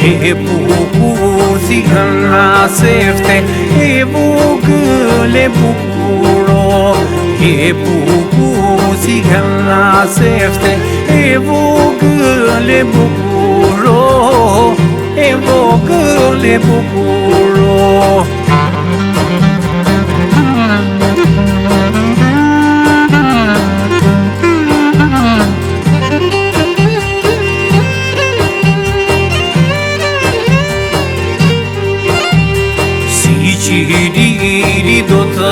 E bukur si hëna sefte, e vogël e bukuro. E bukur si hëna sefte, e vogël e bukuro. E vogël e bukuro. Qiri do të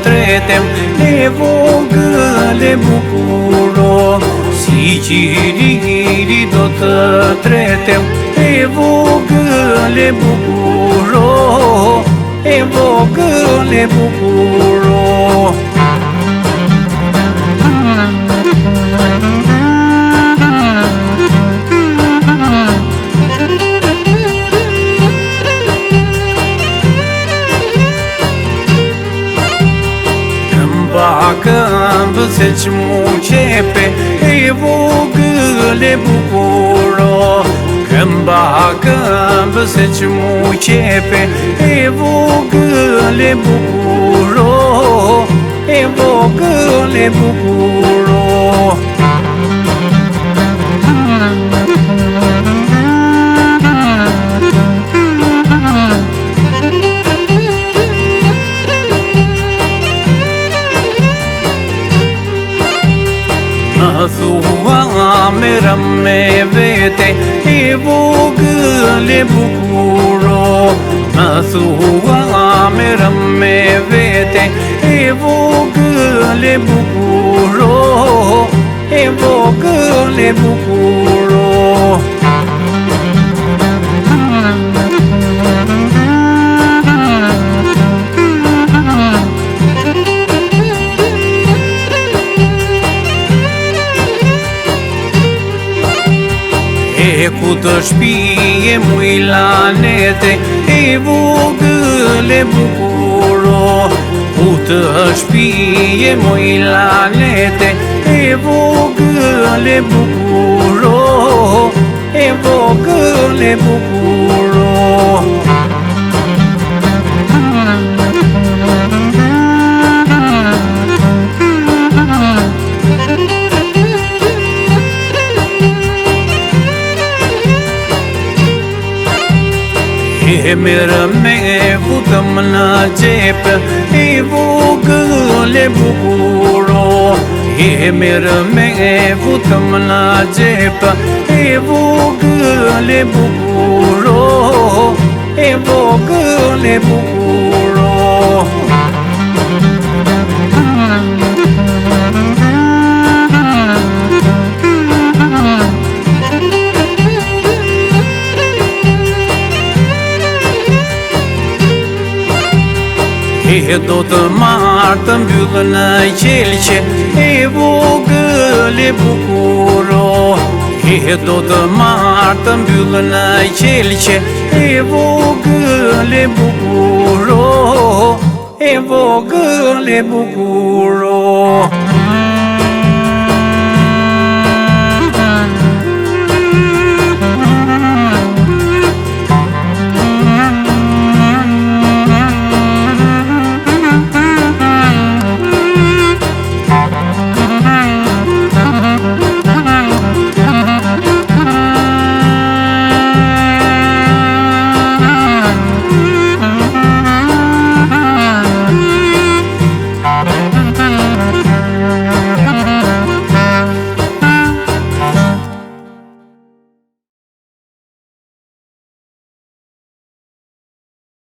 tretem, e vogël e bukuro. Si qiri do të tretem, e vogël e bukuro. E vogël e bukuro. Këmbë se që mu qepe, e vogël e bukuro. Këmbë se që mu qepe, e vogël e bukuro. E vogël e bukuro. Më thua merëm me vete, e vogël e bukuro. Më thua merëm me vete, e vogël e bukuro. E vogël e bukuro. E ku të shpije muj lanete, e vogël e bukuro. Ku të shpije muj lanete, e vogël e bukuro. E vogël e bukuro. E mirë me futëm në gjepë, e vogël e bukuro. E mirë me futëm në gjepë, e vogël e bukuro. E vogël e bukuro. E do të marrë të mbyllë në qelqe, e vogël e bukuro. E do të marrë të mbyllë në qelqe, e vogël e bukuro. E vogël e bukuro.